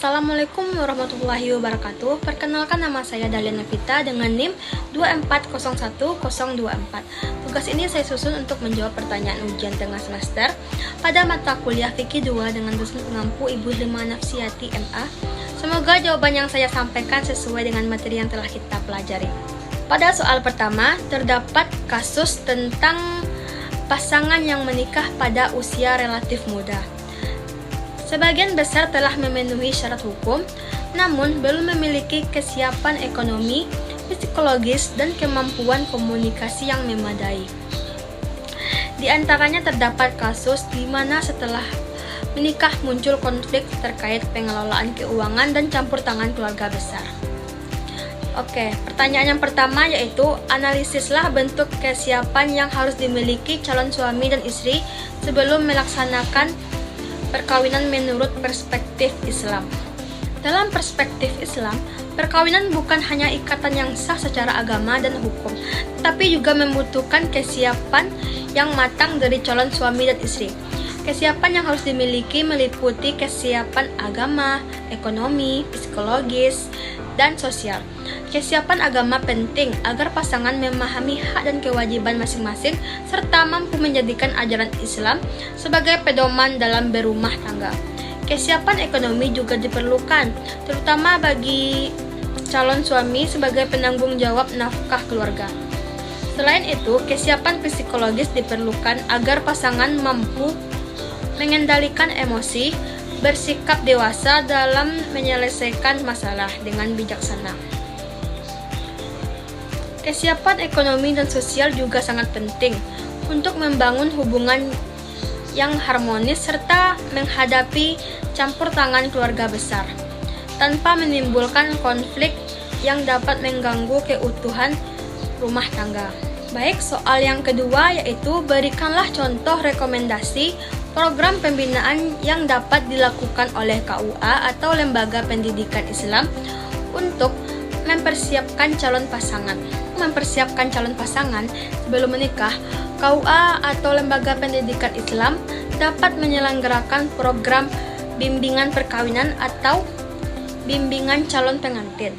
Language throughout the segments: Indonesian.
Assalamualaikum warahmatullahi wabarakatuh. Perkenalkan, nama saya Dahlia Navita dengan NIM 2401024. Tugas ini saya susun untuk menjawab pertanyaan ujian tengah semester pada mata kuliah Fikih 2 dengan dosen pengampu Ibu Hilma Nafsiyati MA. Semoga jawaban yang saya sampaikan sesuai dengan materi yang telah kita pelajari. Pada soal pertama, terdapat kasus tentang pasangan yang menikah pada usia relatif muda. Sebagian besar telah memenuhi syarat hukum, namun belum memiliki kesiapan ekonomi, psikologis, dan kemampuan komunikasi yang memadai. Di antaranya terdapat kasus di mana setelah menikah muncul konflik terkait pengelolaan keuangan dan campur tangan keluarga besar. Oke, pertanyaan yang pertama yaitu analisislah bentuk kesiapan yang harus dimiliki calon suami dan istri sebelum melaksanakan perkawinan menurut perspektif Islam. Dalam perspektif Islam, perkawinan bukan hanya ikatan yang sah secara agama dan hukum, tapi juga membutuhkan kesiapan yang matang dari calon suami dan istri. Kesiapan yang harus dimiliki meliputi kesiapan agama, ekonomi, psikologis, dan sosial. Kesiapan agama penting agar pasangan memahami hak dan kewajiban masing-masing serta mampu menjadikan ajaran Islam sebagai pedoman dalam berumah tangga. Kesiapan ekonomi juga diperlukan, terutama bagi calon suami sebagai penanggung jawab nafkah keluarga. Selain itu, kesiapan psikologis diperlukan agar pasangan mampu mengendalikan emosi, bersikap dewasa dalam menyelesaikan masalah dengan bijaksana. Kesiapan ekonomi dan sosial juga sangat penting untuk membangun hubungan yang harmonis serta menghadapi campur tangan keluarga besar, tanpa menimbulkan konflik yang dapat mengganggu keutuhan rumah tangga. Baik, soal yang kedua yaitu berikanlah contoh rekomendasi program pembinaan yang dapat dilakukan oleh KUA atau Lembaga Pendidikan Islam untuk mempersiapkan calon pasangan. Mempersiapkan calon pasangan sebelum menikah, KUA atau Lembaga Pendidikan Islam dapat menyelenggarakan program bimbingan perkawinan atau bimbingan calon pengantin.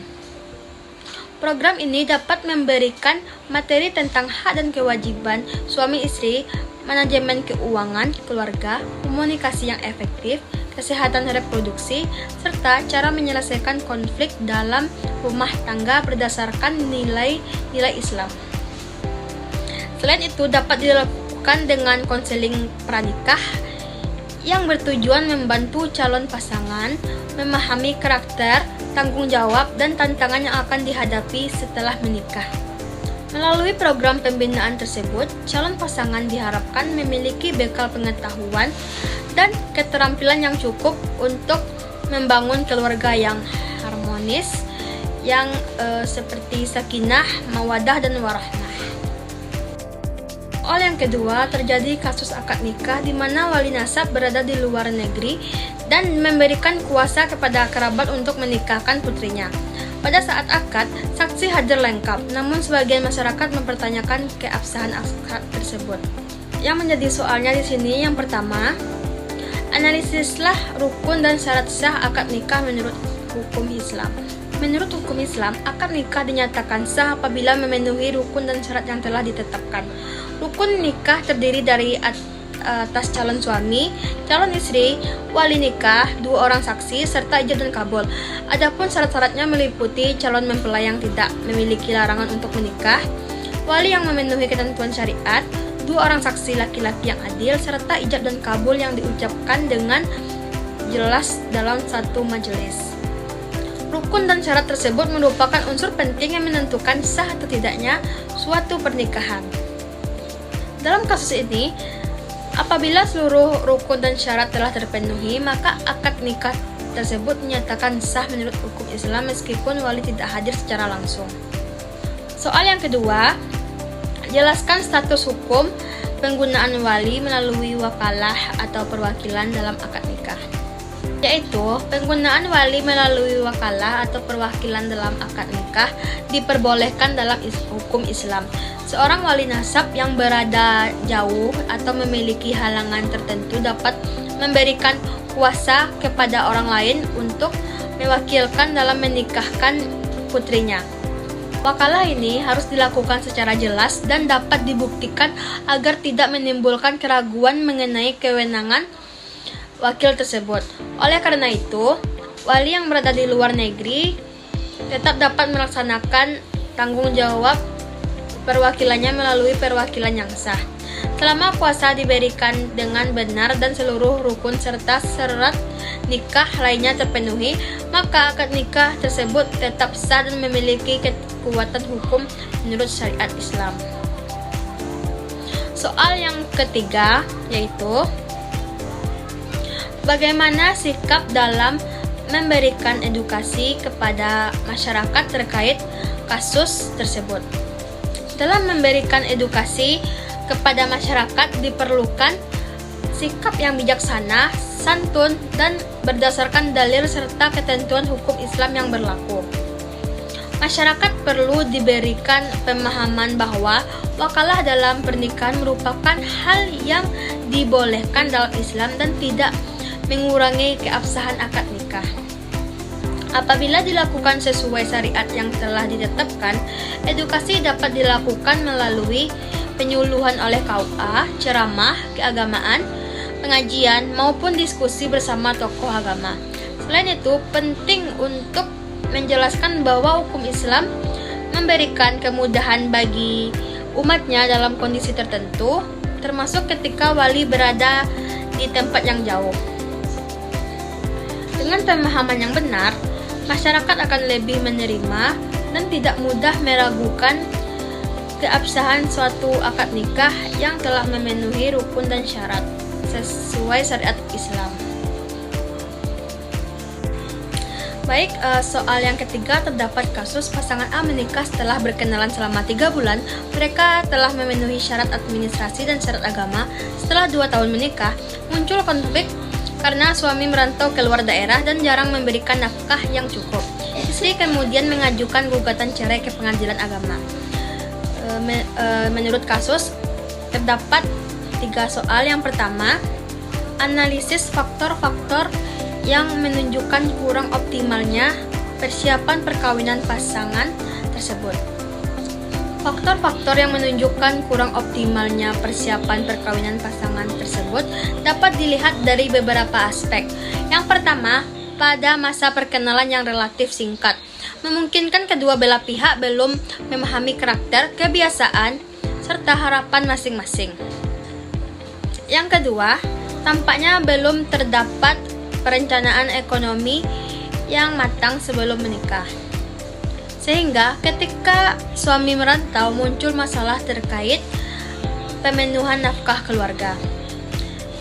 Program ini dapat memberikan materi tentang hak dan kewajiban suami istri, manajemen keuangan keluarga, komunikasi yang efektif, kesehatan reproduksi, serta cara menyelesaikan konflik dalam rumah tangga berdasarkan nilai-nilai Islam. Selain itu, dapat dilakukan dengan konseling pranikah yang bertujuan membantu calon pasangan memahami karakter, tanggung jawab, dan tantangan yang akan dihadapi setelah menikah. Melalui program pembinaan tersebut, calon pasangan diharapkan memiliki bekal pengetahuan dan keterampilan yang cukup untuk membangun keluarga yang harmonis, yang seperti sakinah, mawadah, dan warahmah. Soal yang kedua, terjadi kasus akad nikah di mana wali nasab berada di luar negeri dan memberikan kuasa kepada kerabat untuk menikahkan putrinya. Pada saat akad, saksi hadir lengkap, namun sebagian masyarakat mempertanyakan keabsahan akad tersebut. Yang menjadi soalnya di sini yang pertama, analisislah rukun dan syarat sah akad nikah menurut hukum Islam. Menurut hukum Islam, akad nikah dinyatakan sah apabila memenuhi rukun dan syarat yang telah ditetapkan. Rukun nikah terdiri dari atas calon suami, calon istri, wali nikah, 2 orang saksi, serta ijab dan kabul. Adapun syarat-syaratnya meliputi calon mempelai yang tidak memiliki larangan untuk menikah, wali yang memenuhi ketentuan syariat, 2 orang saksi laki-laki yang adil, serta ijab dan kabul yang diucapkan dengan jelas dalam satu majelis. Rukun dan syarat tersebut merupakan unsur penting yang menentukan sah atau tidaknya suatu pernikahan. Dalam kasus ini, apabila seluruh rukun dan syarat telah terpenuhi, maka akad nikah tersebut dinyatakan sah menurut hukum Islam meskipun wali tidak hadir secara langsung. Soal yang kedua, jelaskan status hukum penggunaan wali melalui wakalah atau perwakilan dalam akad nikah. Yaitu, penggunaan wali melalui wakalah atau perwakilan dalam akad nikah diperbolehkan dalam hukum Islam. Seorang wali nasab yang berada jauh atau memiliki halangan tertentu dapat memberikan kuasa kepada orang lain untuk mewakilkan dalam menikahkan putrinya. Wakalah ini harus dilakukan secara jelas dan dapat dibuktikan agar tidak menimbulkan keraguan mengenai kewenangan wakil tersebut. Oleh karena itu, wali yang berada di luar negeri tetap dapat melaksanakan tanggung jawab perwakilannya melalui perwakilan yang sah. Selama kuasa diberikan dengan benar dan seluruh rukun serta syarat nikah lainnya terpenuhi, maka akad nikah tersebut tetap sah dan memiliki kekuatan hukum menurut syariat Islam. Soal yang ketiga yaitu bagaimana sikap dalam memberikan edukasi kepada masyarakat terkait kasus tersebut. Dalam memberikan edukasi kepada masyarakat diperlukan sikap yang bijaksana, santun, dan berdasarkan dalil serta ketentuan hukum Islam yang berlaku. Masyarakat perlu diberikan pemahaman bahwa wakalah dalam pernikahan merupakan hal yang dibolehkan dalam Islam dan tidak mengurangi keabsahan akad nikah. Apabila dilakukan sesuai syariat yang telah ditetapkan, edukasi dapat dilakukan melalui penyuluhan oleh KUA, ceramah, keagamaan, pengajian, maupun diskusi bersama tokoh agama. Selain itu, penting untuk menjelaskan bahwa hukum Islam memberikan kemudahan bagi umatnya dalam kondisi tertentu, termasuk ketika wali berada di tempat yang jauh. Dengan pemahaman yang benar, masyarakat akan lebih menerima dan tidak mudah meragukan keabsahan suatu akad nikah yang telah memenuhi rukun dan syarat sesuai syariat Islam. Baik, soal yang ketiga, terdapat kasus pasangan A menikah setelah berkenalan selama 3 bulan. Mereka telah memenuhi syarat administrasi dan syarat agama. Setelah 2 tahun menikah, muncul konflik karena suami merantau ke luar daerah dan jarang memberikan nafkah yang cukup. Istri kemudian mengajukan gugatan cerai ke pengadilan agama. Menurut kasus, terdapat 3 soal. Yang pertama, analisis faktor-faktor yang menunjukkan kurang optimalnya persiapan perkawinan pasangan tersebut. Faktor-faktor yang menunjukkan kurang optimalnya persiapan perkawinan pasangan tersebut dapat dilihat dari beberapa aspek. Yang pertama, pada masa perkenalan yang relatif singkat, memungkinkan kedua belah pihak belum memahami karakter, kebiasaan, serta harapan masing-masing. Yang kedua, tampaknya belum terdapat perencanaan ekonomi yang matang sebelum menikah. Sehingga ketika suami merantau muncul masalah terkait pemenuhan nafkah keluarga.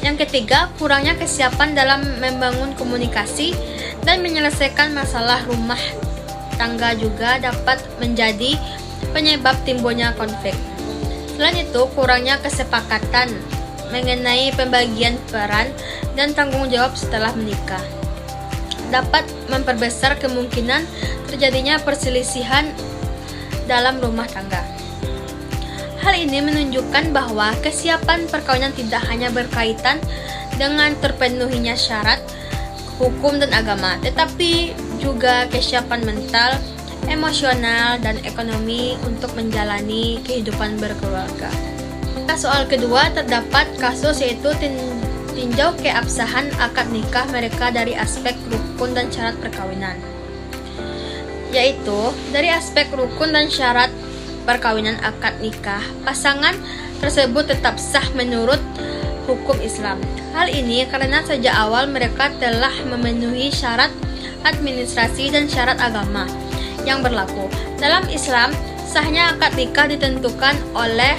Yang ketiga, kurangnya kesiapan dalam membangun komunikasi dan menyelesaikan masalah rumah tangga juga dapat menjadi penyebab timbulnya konflik. Selain itu, kurangnya kesepakatan mengenai pembagian peran dan tanggung jawab setelah menikah dapat memperbesar kemungkinan terjadinya perselisihan dalam rumah tangga. Hal ini menunjukkan bahwa kesiapan perkawinan tidak hanya berkaitan dengan terpenuhinya syarat hukum dan agama, tetapi juga kesiapan mental, emosional, dan ekonomi untuk menjalani kehidupan berkeluarga. Soal kedua, terdapat kasus yaitu tinjau keabsahan akad nikah mereka dari aspek rukun dan syarat perkawinan. Yaitu, dari aspek rukun dan syarat perkawinan akad nikah, pasangan tersebut tetap sah menurut hukum Islam. Hal ini karena sejak awal mereka telah memenuhi syarat administrasi dan syarat agama yang berlaku. Dalam Islam, sahnya akad nikah ditentukan oleh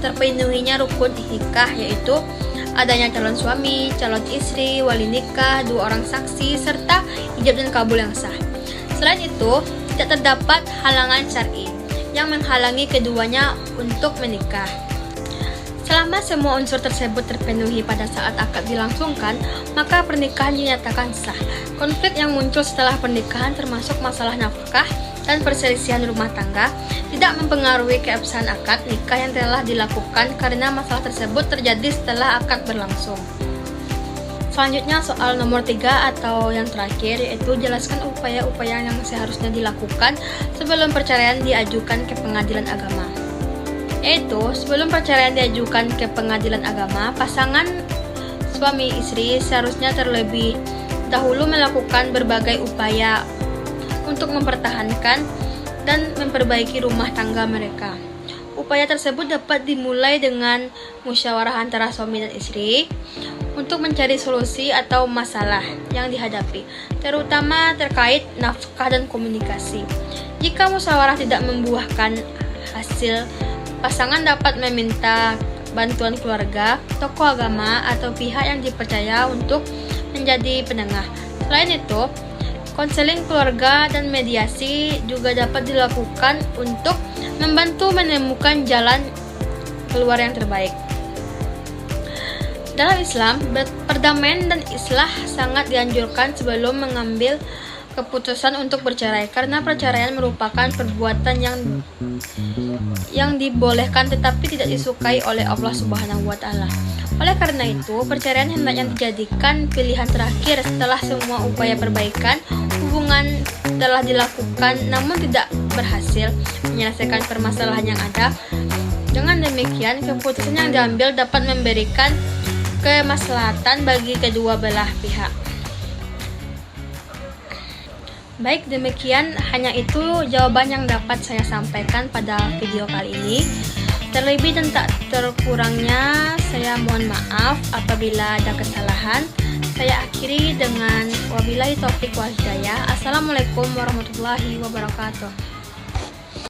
terpenuhinya rukun nikah, yaitu adanya calon suami, calon istri, wali nikah, 2 orang saksi, serta ijab dan kabul yang sah. Selain itu, tidak terdapat halangan syar'i yang menghalangi keduanya untuk menikah. Selama semua unsur tersebut terpenuhi pada saat akad dilangsungkan, maka pernikahan dinyatakan sah. Konflik yang muncul setelah pernikahan termasuk masalah nafkah dan perselisihan rumah tangga tidak mempengaruhi keabsahan akad nikah yang telah dilakukan karena masalah tersebut terjadi setelah akad berlangsung. Selanjutnya soal nomor 3 atau yang terakhir, yaitu jelaskan upaya-upaya yang seharusnya dilakukan sebelum perceraian diajukan ke pengadilan agama. Yaitu, sebelum perceraian diajukan ke pengadilan agama, pasangan suami istri seharusnya terlebih dahulu melakukan berbagai upaya untuk mempertahankan dan memperbaiki rumah tangga mereka. Upaya tersebut dapat dimulai dengan musyawarah antara suami dan istri untuk mencari solusi atau masalah yang dihadapi, terutama terkait nafkah dan komunikasi. Jika musyawarah tidak membuahkan hasil, pasangan dapat meminta bantuan keluarga, tokoh agama, atau pihak yang dipercaya untuk menjadi penengah. Selain itu, konseling keluarga dan mediasi juga dapat dilakukan untuk membantu menemukan jalan keluar yang terbaik. Dalam Islam, perdamaian dan islah sangat dianjurkan sebelum mengambil keputusan untuk bercerai, karena perceraian merupakan perbuatan yang dibolehkan tetapi tidak disukai oleh Allah Subhanahu wa Ta'ala. Oleh karena itu, perceraian hendaknya dijadikan pilihan terakhir setelah semua upaya perbaikan hubungan telah dilakukan namun tidak berhasil menyelesaikan permasalahan yang ada. Dengan demikian, keputusan yang diambil dapat memberikan kemaslahatan bagi kedua belah pihak. Baik, demikian hanya itu jawaban yang dapat saya sampaikan pada video kali ini. Terlebih dan tak terkurangnya, saya mohon maaf apabila ada kesalahan. Saya akhiri dengan wabillahi taufiq wal hidayah. Assalamualaikum warahmatullahi wabarakatuh.